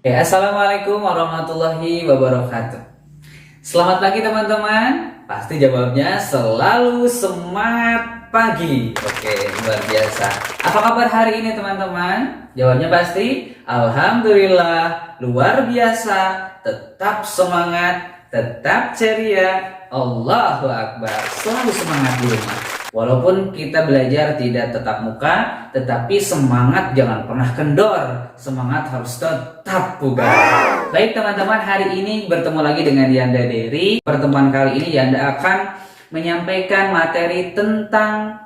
Assalamualaikum warahmatullahi wabarakatuh. Selamat pagi teman-teman. Pasti jawabnya selalu semangat pagi. Oke, luar biasa. Apa kabar hari ini teman-teman? Jawabnya pasti alhamdulillah, luar biasa. Tetap semangat, tetap ceria. Allahu Akbar. Selalu semangat di rumah. Walaupun kita belajar tidak tetap muka, tetapi semangat jangan pernah kendor. Semangat harus tetap bugar. Baik teman-teman, hari ini bertemu lagi dengan Yanda Dery. Pertemuan kali ini Yanda akan menyampaikan materi tentang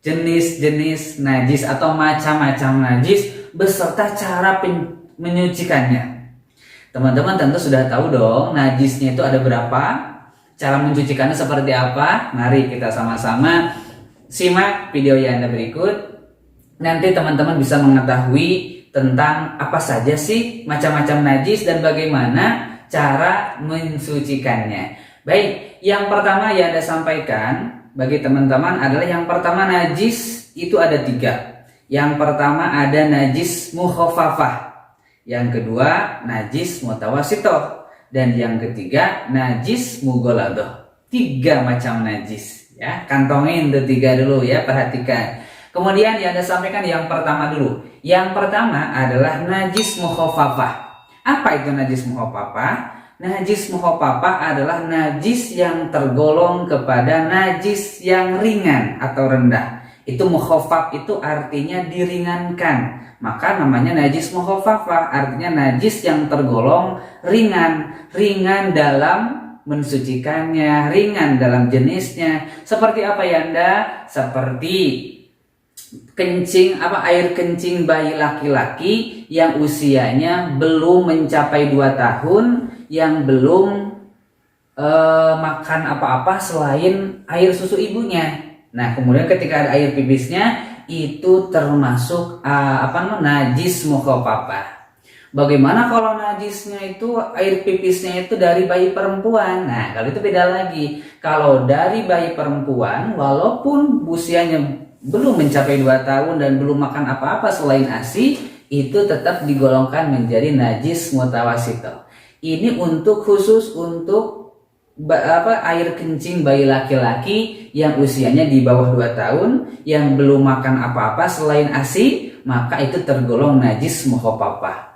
jenis-jenis najis atau macam-macam najis beserta cara menyucikannya. Teman-teman tentu sudah tahu dong najisnya itu ada berapa. Cara mencucikannya seperti apa? Mari kita sama-sama simak video Yanda berikut. Nanti teman-teman bisa mengetahui tentang apa saja sih macam-macam najis dan bagaimana cara mensucikannya. Baik, yang pertama Yanda sampaikan bagi teman-teman adalah yang pertama najis itu ada 3. Yang pertama ada najis mukhafafah. Yang kedua najis mutawasitoh. Dan yang ketiga najis mughaladhah. 3 macam najis ya. Kantongin tuh 3 dulu ya, perhatikan. Kemudian yang Anda sampaikan yang pertama dulu. Yang pertama adalah najis mukhafafah. Apa itu najis mukhafafah? Najis mukhafafah adalah najis yang tergolong kepada najis yang ringan atau rendah. Itu mukhafaf itu artinya diringankan. Maka namanya najis mukhafafah, artinya najis yang tergolong ringan dalam mensucikannya, ringan dalam jenisnya. Seperti apa Yanda? Seperti air kencing bayi laki-laki yang usianya belum mencapai 2 tahun, yang belum makan apa-apa selain air susu ibunya. Nah, kemudian ketika ada air pipisnya, itu termasuk najis mukhafafah. Bagaimana kalau najisnya itu air pipisnya itu dari bayi perempuan? Nah, kalau itu beda lagi. Kalau dari bayi perempuan, walaupun usianya belum mencapai 2 tahun dan belum makan apa-apa selain ASI, itu tetap digolongkan menjadi najis mutawasitoh. Ini khusus untuk air kencing bayi laki-laki yang usianya di bawah 2 tahun, yang belum makan apa-apa selain ASI, maka itu tergolong najis mukhafafah.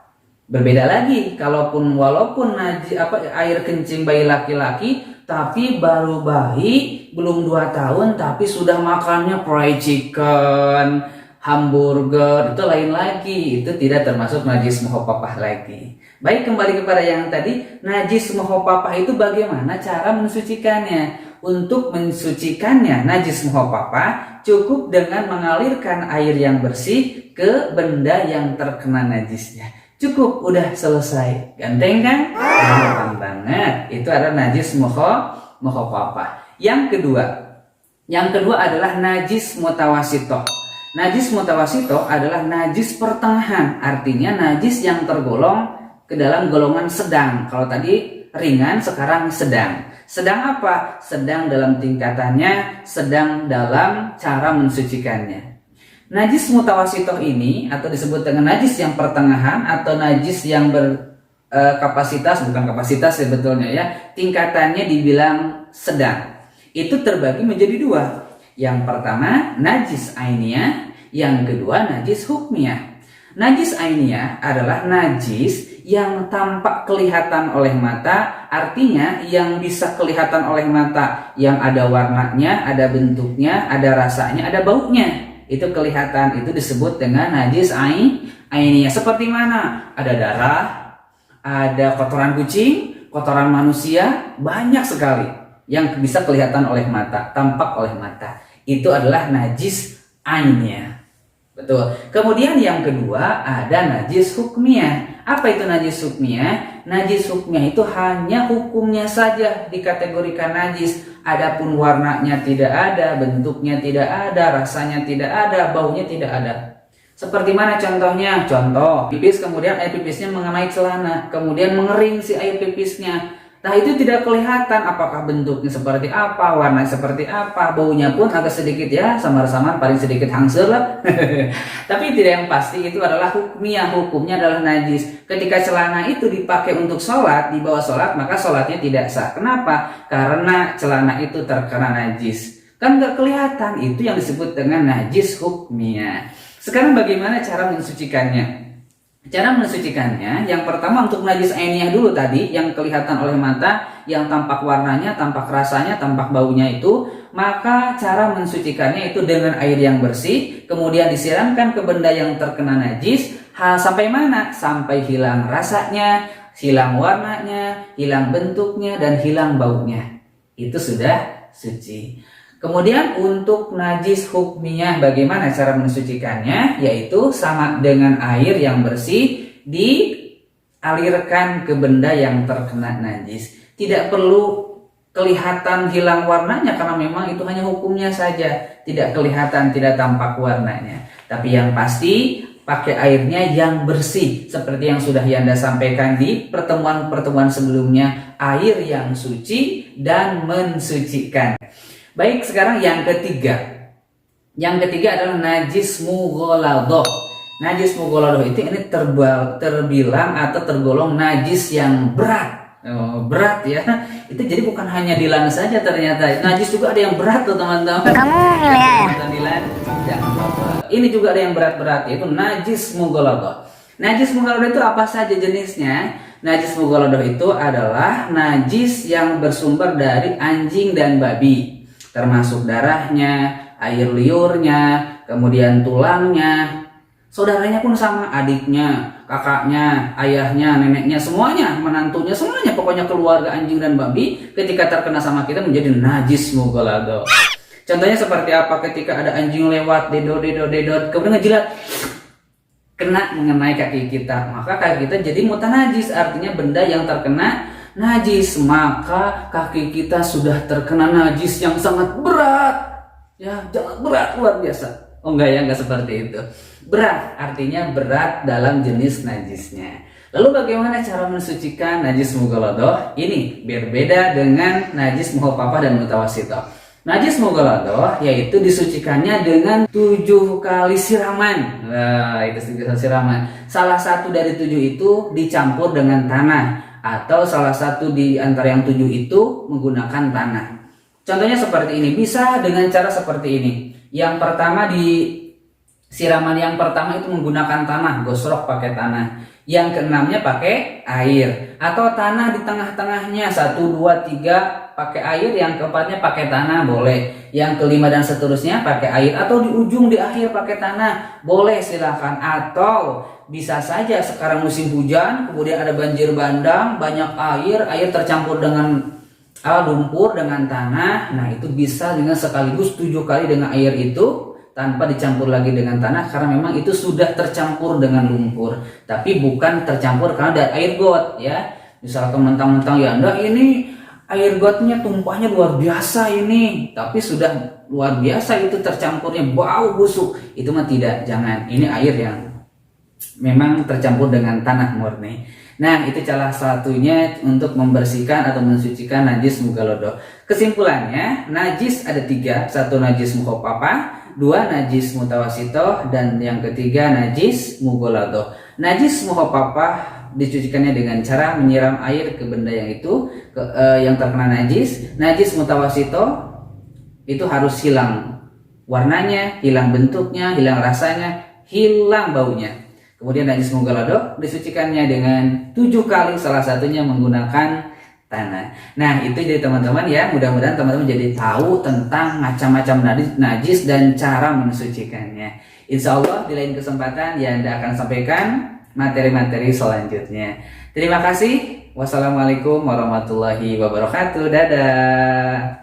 Berbeda lagi walaupun air kencing bayi laki-laki tapi baru bayi, belum 2 tahun tapi sudah makannya fried chicken, hamburger, itu lain lagi, itu tidak termasuk najis mukhafafah lagi. Baik, kembali kepada yang tadi, najis mukhafafah itu bagaimana cara mensucikannya? Untuk mensucikannya najis mukhafafah cukup dengan mengalirkan air yang bersih ke benda yang terkena najisnya. Cukup, udah selesai. Ganteng kan? Gampang banget. Itu adalah najis mukhafafah. Yang kedua adalah najis mutawasitoh. Najis mutawasitoh adalah najis pertengahan, artinya najis yang tergolong ke dalam golongan sedang. Kalau tadi ringan, sekarang sedang. Sedang apa? Sedang dalam tingkatannya, sedang dalam cara mensucikannya. Najis mutawasitoh ini atau disebut dengan najis yang pertengahan atau najis yang berkapasitas, bukan kapasitas sebetulnya ya, tingkatannya dibilang sedang. Itu terbagi menjadi 2. Yang pertama najis ainiyah, yang kedua najis hukmiyah. Najis ainiyah adalah najis yang tampak kelihatan oleh mata, artinya yang bisa kelihatan oleh mata, yang ada warnanya, ada bentuknya, ada rasanya, ada baunya. Itu kelihatan, itu disebut dengan najis ainiyah. Seperti mana? Ada darah, ada kotoran kucing, kotoran manusia, banyak sekali yang bisa kelihatan oleh mata, tampak oleh mata. Itu adalah najis ainiyah. Betul. Kemudian yang kedua ada najis hukmiyah. Apa itu najis hukmiyah? Najis hukmiyah itu hanya hukumnya saja dikategorikan najis. Adapun warnanya tidak ada, bentuknya tidak ada, rasanya tidak ada, baunya tidak ada. Seperti mana contohnya? Contoh, pipis kemudian air pipisnya mengenai celana, kemudian mengering si air pipisnya. Nah itu tidak kelihatan apakah bentuknya seperti apa, warna seperti apa, baunya pun agak sedikit ya samar-samar, paling sedikit hangsur lah. Tapi tidak, yang pasti itu adalah hukumnya adalah najis. Ketika celana itu dipakai untuk sholat, dibawa sholat, maka sholatnya tidak sah. Kenapa? Karena celana itu terkena najis. Kan nggak kelihatan, itu yang disebut dengan najis hukmiyah. Sekarang bagaimana cara mensucikannya? Cara mensucikannya, yang pertama untuk najis ainiyah dulu tadi, yang kelihatan oleh mata, yang tampak warnanya, tampak rasanya, tampak baunya itu, maka cara mensucikannya itu dengan air yang bersih, kemudian disiramkan ke benda yang terkena najis, sampai mana? Sampai hilang rasanya, hilang warnanya, hilang bentuknya, dan hilang baunya. Itu sudah suci. Kemudian untuk najis hukmiyah bagaimana cara mensucikannya? Yaitu sama dengan air yang bersih dialirkan ke benda yang terkena najis. Tidak perlu kelihatan hilang warnanya karena memang itu hanya hukumnya saja. Tidak kelihatan, tidak tampak warnanya. Tapi yang pasti pakai airnya yang bersih. Seperti yang sudah Yanda sampaikan di pertemuan-pertemuan sebelumnya. Air yang suci dan mensucikan. Baik, sekarang yang ketiga. Yang ketiga adalah najis mughaladah. Najis mughaladah itu ini terbilang atau tergolong najis yang berat. Berat ya. Itu jadi bukan hanya dilan saja ternyata. Najis juga ada yang berat tuh teman-teman. Kamu ya. Dilan, jangan apa-apa. Ini juga ada yang berat-berat, yaitu najis mughaladah. Najis mughaladah itu apa saja jenisnya? Najis mughaladah itu adalah najis yang bersumber dari anjing dan babi. Termasuk darahnya, air liurnya, kemudian tulangnya, saudaranya pun sama, adiknya, kakaknya, ayahnya, neneknya, semuanya, menantunya, semuanya, pokoknya keluarga anjing dan babi ketika terkena sama kita menjadi najis mughaladah. Contohnya seperti apa? Ketika ada anjing lewat, dedot, kemudian ngejilat, kena mengenai kaki kita, maka kaki kita jadi mutanajis, artinya benda yang terkena najis, maka kaki kita sudah terkena najis yang sangat berat. Ya, sangat berat, luar biasa. Oh enggak ya, enggak seperti itu. Berat, artinya berat dalam jenis najisnya. Lalu bagaimana cara mensucikan najis mughaladah? Ini berbeda dengan najis mukhafafah dan mutawassithah. Najis mughaladah yaitu disucikannya dengan 7 kali siraman. Nah, itu 7 kali siraman. Salah satu dari 7 itu dicampur dengan tanah. Atau salah satu di antara yang 7 itu menggunakan tanah. Contohnya seperti ini, bisa dengan cara seperti ini. Yang pertama di siraman yang pertama itu menggunakan tanah, gosrok pakai tanah. Yang keenamnya pakai air atau tanah di tengah-tengahnya 1, 2, 3 pakai air, yang keempatnya pakai tanah boleh. Yang kelima dan seterusnya pakai air atau di ujung di akhir pakai tanah boleh, silakan. Atau bisa saja sekarang musim hujan, kemudian ada banjir bandang, banyak air tercampur dengan lumpur dengan tanah. Nah itu bisa dengan sekaligus 7 kali dengan air itu tanpa dicampur lagi dengan tanah, karena memang itu sudah tercampur dengan lumpur, tapi bukan tercampur karena dari air got ya. Misalkan mentang-mentang ya enggak, ini air gotnya tumpahnya luar biasa ini, tapi sudah luar biasa itu tercampurnya bau busuk, itu mah tidak, jangan. Ini air yang memang tercampur dengan tanah murni. Nah itu salah satunya untuk membersihkan atau mensucikan najis mughaladah. Kesimpulannya, najis ada 3, 1 najis mukhafafah, 2 najis mutawassithah, dan yang ketiga najis mughaladah. Najis mukhafafah dicucikannya dengan cara menyiram air ke benda yang itu yang terkena najis. Najis mutawassithah itu harus hilang warnanya, hilang bentuknya, hilang rasanya, hilang baunya. Kemudian najis mughaladah disucikannya dengan 7 kali, salah satunya menggunakan tanah. Nah itu jadi teman-teman ya, mudah-mudahan teman-teman jadi tahu tentang macam-macam najis dan cara mensucikannya. Insya Allah di lain kesempatan ya Anda akan sampaikan materi-materi selanjutnya. Terima kasih. Wassalamualaikum warahmatullahi wabarakatuh. Dadah.